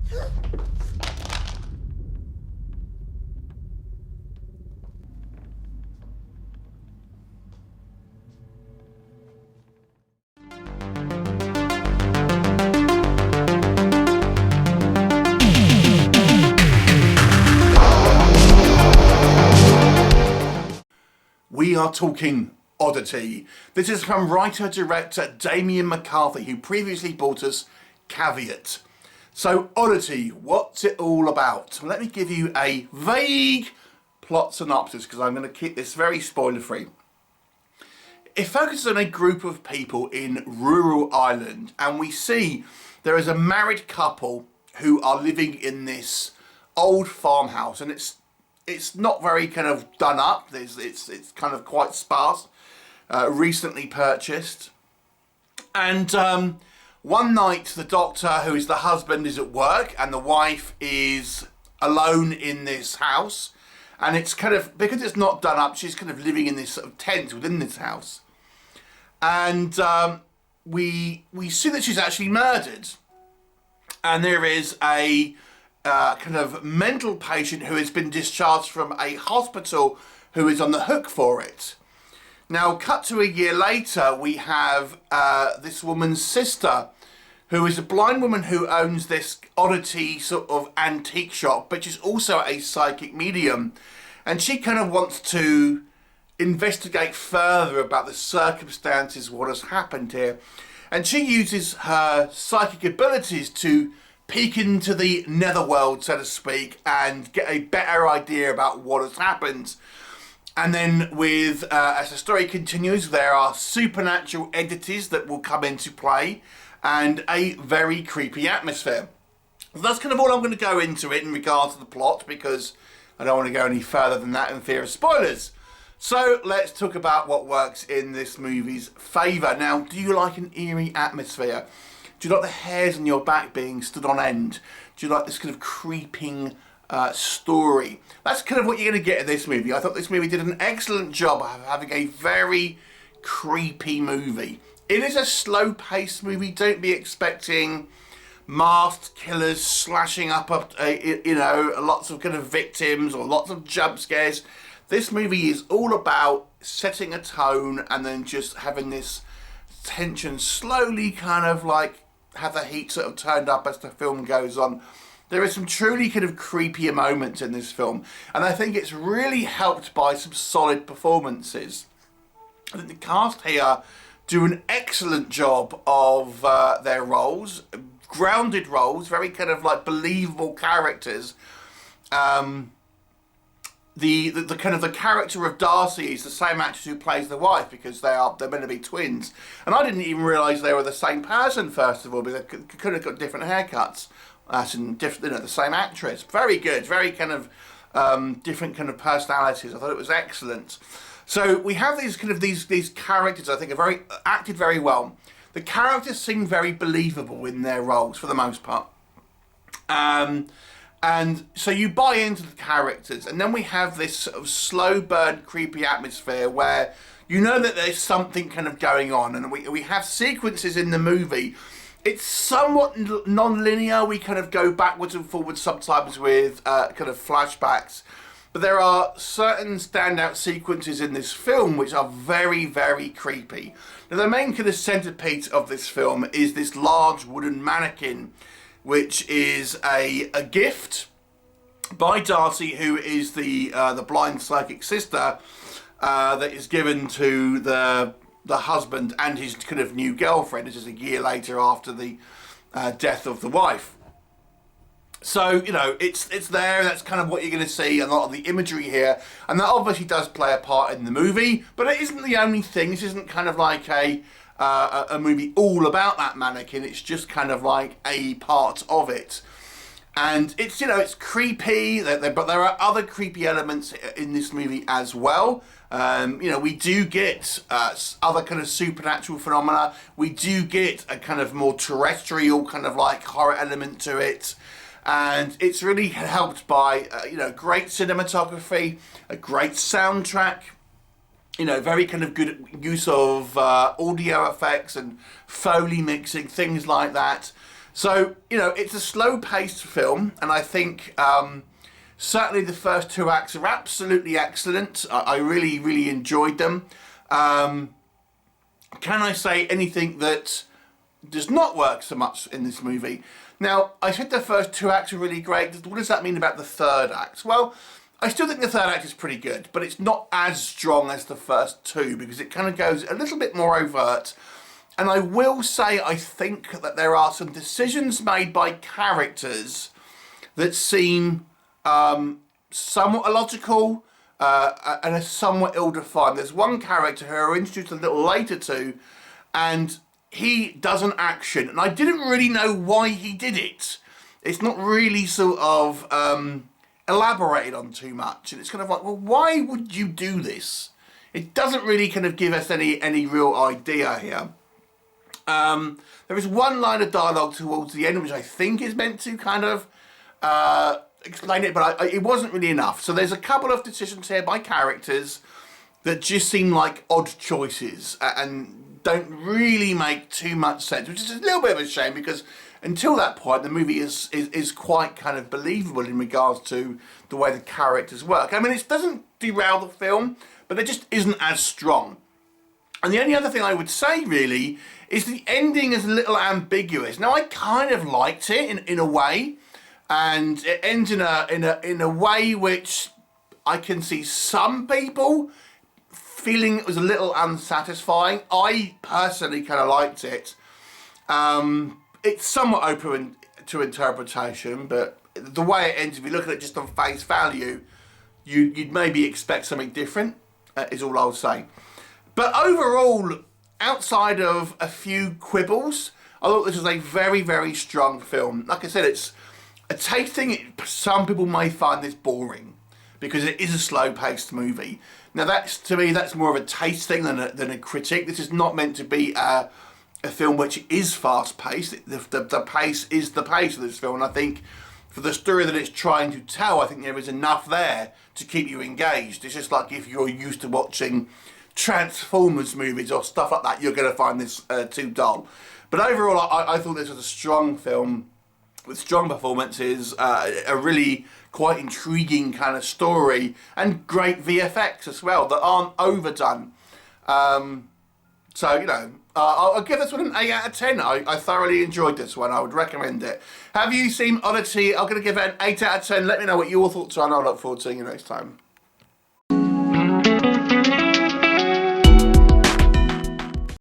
We are talking Oddity. This is from writer-director Damien McCarthy, who previously brought us Caveat. So Oddity, what's it all about? Well, let me give you a vague plot synopsis, because I'm going to keep this very spoiler-free. It focuses on a group of people in rural Ireland, and we see there is a married couple who are living in this old farmhouse, and it's not very kind of done up. It's kind of quite sparse, recently purchased. And one night the doctor, who is the husband, is at work and the wife is alone in this house. And it's kind of, because it's not done up, she's kind of living in this sort of tent within this house. And we see that she's actually murdered. And there is a kind of mental patient who has been discharged from a hospital who is on the hook for it. Now, cut to a year later, we have this woman's sister, who is a blind woman who owns this oddity sort of antique shop, but she's also a psychic medium. And she kind of wants to investigate further about the circumstances, what has happened here. And she uses her psychic abilities to peek into the netherworld, so to speak, and get a better idea about what has happened. And then with, as the story continues, there are supernatural entities that will come into play and a very creepy atmosphere. So that's kind of all I'm going to go into it in regards to the plot, because I don't want to go any further than that in fear of spoilers. So let's talk about what works in this movie's favour. Now, do you like an eerie atmosphere? Do you like the hairs on your back being stood on end? Do you like this kind of creeping story? That's kind of what you're going to get in this movie. I thought this movie did an excellent job of having a very creepy movie. It is a slow-paced movie. Don't be expecting masked killers slashing up, lots of kind of victims or lots of jump scares. This movie is all about setting a tone and then just having this tension slowly kind of like have the heat sort of turned up as the film goes on. There are some truly kind of creepier moments in this film, and I think it's really helped by some solid performances. I think the cast here do an excellent job of their roles, grounded roles, very kind of like believable characters. The kind of the character of Darcy is the same actress who plays the wife, because they're meant to be twins, and I didn't even realise they were the same person first of all, because they could have got different haircuts, and different, the same actress. Very good, very kind of different kind of personalities. I thought it was excellent. So we have these kind of these characters. I think are acted very well. The characters seem very believable in their roles for the most part. And so you buy into the characters, and then we have this sort of slow burn, creepy atmosphere where you know that there's something kind of going on, and we have sequences in the movie. It's somewhat non-linear. We kind of go backwards and forwards sometimes with kind of flashbacks, but there are certain standout sequences in this film which are very, very creepy. Now, the main kind of centerpiece of this film is this large wooden mannequin, which is a gift by Darcy, who is the blind psychic sister, that is given to the husband and his kind of new girlfriend. This is a year later after the death of the wife. So, it's there. That's kind of what you're going to see, a lot of the imagery here. And that obviously does play a part in the movie, but it isn't the only thing. This isn't kind of like a movie all about that mannequin. It's just kind of like a part of it. And it's, it's creepy, but there are other creepy elements in this movie as well. We do get other kind of supernatural phenomena. We do get a kind of more terrestrial kind of like horror element to it. And it's really helped by, great cinematography, a great soundtrack, very kind of good use of audio effects and Foley mixing, things like that. So, you know, it's a slow-paced film, and I think certainly the first 2 acts are absolutely excellent. I really, really enjoyed them. Can I say anything that does not work so much in this movie? Now, I said the first 2 acts are really great. What does that mean about the third act? Well, I still think the third act is pretty good, but it's not as strong as the first 2 because it kind of goes a little bit more overt. And I will say I think that there are some decisions made by characters that seem somewhat illogical and are somewhat ill-defined. There's one character who are introduced a little later to, and he does an action, and I didn't really know why he did it. It's not really sort of elaborated on too much, and it's kind of like, well, why would you do this? It doesn't really kind of give us any real idea here. There is one line of dialogue towards the end which I think is meant to kind of explain it, but it wasn't really enough. So there's a couple of decisions here by characters that just seem like odd choices and don't really make too much sense, which is a little bit of a shame because until that point the movie is quite kind of believable in regards to the way the characters work. I mean, it doesn't derail the film, but it just isn't as strong. And the only other thing I would say really is the ending is a little ambiguous. Now, I kind of liked it in a way, and it ends in a way which I can see some people feeling it was a little unsatisfying. I personally kind of liked it. It's somewhat open to interpretation, but the way it ends, if you look at it just on face value, you'd maybe expect something different, is all I'll say. But overall, outside of a few quibbles, I thought this was a very, very strong film. Like I said, it's a tasting. Some people may find this boring because it is a slow-paced movie. Now, to me, that's more of a taste thing than a critic. This is not meant to be a film which is fast-paced. The pace is the pace of this film, and I think for the story that it's trying to tell, I think there is enough there to keep you engaged. It's just like if you're used to watching Transformers movies or stuff like that, you're going to find this too dull. But overall, I thought this was a strong film with strong performances, a really quite intriguing kind of story, and great VFX as well that aren't overdone. So, you know, I'll give this one an 8 out of 10. I thoroughly enjoyed this one. I would recommend it. Have you seen Oddity? I'm going to give it an 8 out of 10. Let me know what your thoughts are, and I'll look forward to seeing you next time.